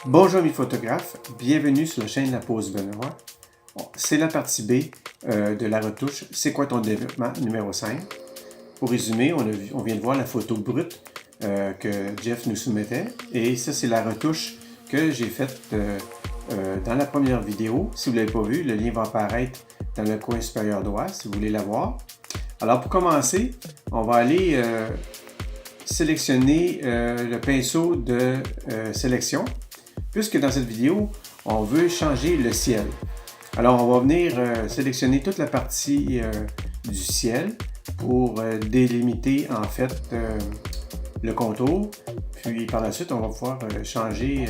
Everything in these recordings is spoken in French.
Bonjour mes photographes, bienvenue sur la chaîne La Pause Benoît. C'est la partie B de la retouche « C'est quoi ton développement » numéro 5. Pour résumer, on vient de voir la photo brute que Jeff nous soumettait. Et ça, c'est la retouche que j'ai faite dans la première vidéo. Si vous ne l'avez pas vue, le lien va apparaître dans le coin supérieur droit si vous voulez la voir. Alors pour commencer, on va aller sélectionner le pinceau de sélection. Puisque dans cette vidéo, on veut changer le ciel. Alors, on va venir sélectionner toute la partie du ciel pour délimiter en fait le contour. Puis par la suite, on va pouvoir changer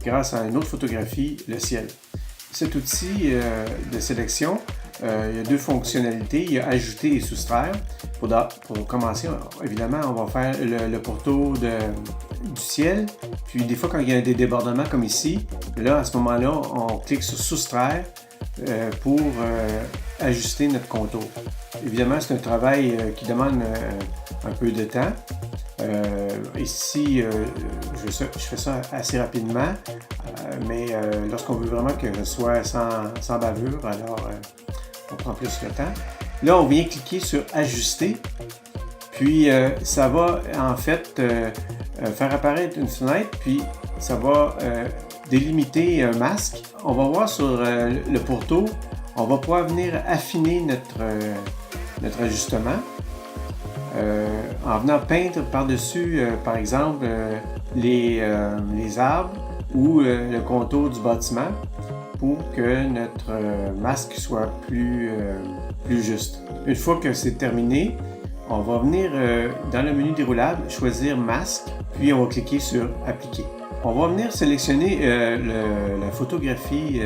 grâce à une autre photographie le ciel. Cet outil de sélection, il y a deux fonctionnalités. Il y a ajouter et soustraire. Pour commencer, évidemment, on va faire le pourtour du ciel. Puis des fois, quand il y a des débordements comme ici, là, à ce moment-là, on clique sur soustraire pour ajuster notre contour. Évidemment, c'est un travail qui demande un peu de temps. Ici, je fais ça assez rapidement, mais lorsqu'on veut vraiment que ce soit sans bavure, alors on prend plus le temps. Là, on vient cliquer sur ajuster, puis ça va en fait faire apparaître une fenêtre, puis ça va délimiter un masque. On va voir sur le pourtour, on va pouvoir venir affiner notre ajustement en venant peindre par-dessus, par exemple, les arbres ou le contour du bâtiment pour que notre masque soit plus juste. Une fois que c'est terminé, on va venir dans le menu déroulable, choisir masque, puis on va cliquer sur appliquer. On va venir sélectionner la photographie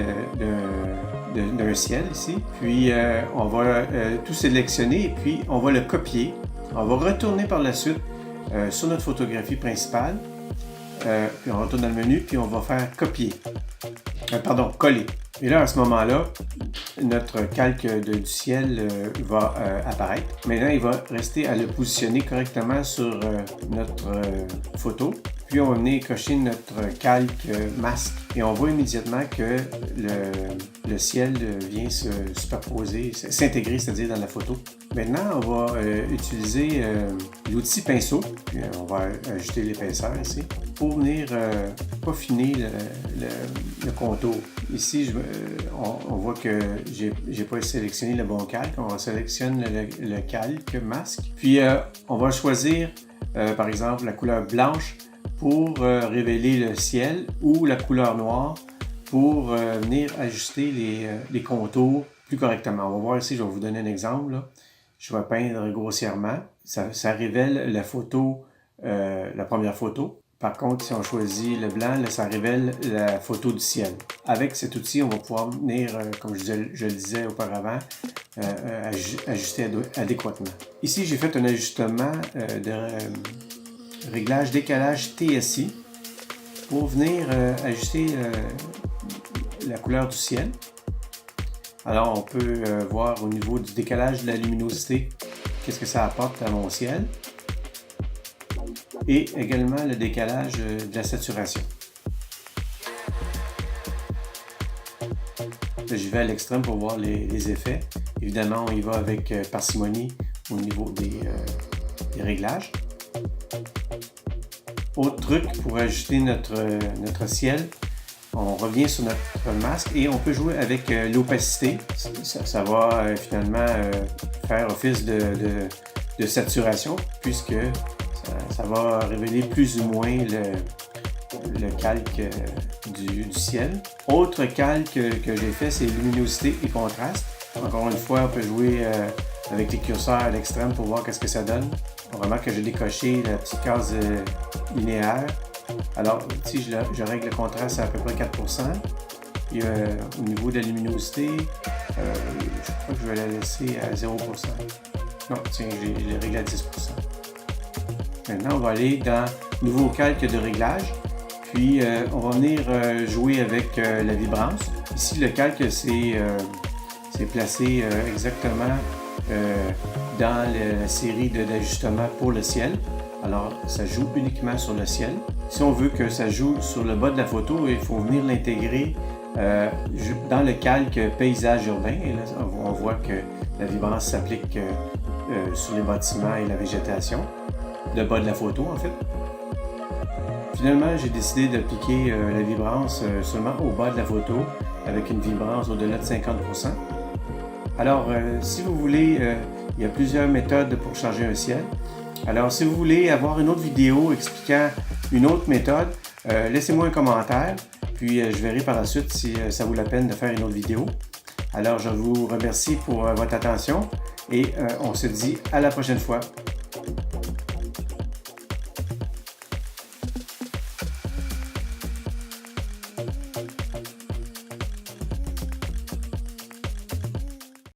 d'un ciel ici, puis on va tout sélectionner et puis on va le copier. On va retourner par la suite sur notre photographie principale, puis on retourne dans le menu, puis on va faire copier. Coller. Et là, à ce moment-là, notre calque du ciel va apparaître. Maintenant, il va rester à le positionner correctement sur notre photo. Puis, on va venir cocher notre calque masque et on voit immédiatement que le ciel vient se superposer, s'intégrer, c'est-à-dire dans la photo. Maintenant, on va utiliser l'outil pinceau, puis on va ajouter l'épaisseur ici, pour venir peaufiner le contour. Ici, on voit que j'ai pas sélectionné le bon calque. On va sélectionner le calque masque. Puis, on va choisir, par exemple, la couleur blanche pour révéler le ciel ou la couleur noire pour venir ajuster les contours plus correctement. On va voir ici, je vais vous donner un exemple. Là. Je vais peindre grossièrement. Ça révèle la photo, la première photo. Par contre, si on choisit le blanc, là, ça révèle la photo du ciel. Avec cet outil, on va pouvoir venir, comme je le disais auparavant, ajuster adéquatement. Ici, j'ai fait un ajustement de réglage décalage TSI pour venir ajuster la couleur du ciel. Alors, on peut voir au niveau du décalage de la luminosité, qu'est-ce que ça apporte à mon ciel. Et également le décalage de la saturation. Je vais à l'extrême pour voir les effets. Évidemment, on y va avec parcimonie au niveau des réglages. Autre truc pour ajuster notre ciel, on revient sur notre masque et on peut jouer avec l'opacité. Ça va finalement faire office de saturation puisque ça va révéler plus ou moins le calque du ciel. Autre calque que j'ai fait, c'est luminosité et contraste. Encore une fois, on peut jouer avec les curseurs à l'extrême pour voir qu'est-ce que ça donne. On remarque que j'ai décoché la petite case linéaire. Alors, ici, je règle le contraste à peu près 4%. Et au niveau de la luminosité, je crois que je vais la laisser à 0%. Non, tiens, je l'ai réglé à 10%. Maintenant, on va aller dans Nouveau calque de réglage. Puis, on va venir jouer avec la vibrance. Ici, le calque, c'est placé exactement dans la série d'ajustements pour le ciel. Alors, ça joue uniquement sur le ciel. Si on veut que ça joue sur le bas de la photo, il faut venir l'intégrer dans le calque paysage urbain. Et là, on voit que la vibrance s'applique sur les bâtiments et la végétation. Le bas de la photo, en fait. Finalement, j'ai décidé d'appliquer la vibrance seulement au bas de la photo avec une vibrance au-delà de 50%. Alors, si vous voulez, il y a plusieurs méthodes pour changer un ciel. Alors, si vous voulez avoir une autre vidéo expliquant une autre méthode, laissez-moi un commentaire, puis je verrai par la suite si ça vaut la peine de faire une autre vidéo. Alors, je vous remercie pour votre attention et on se dit à la prochaine fois.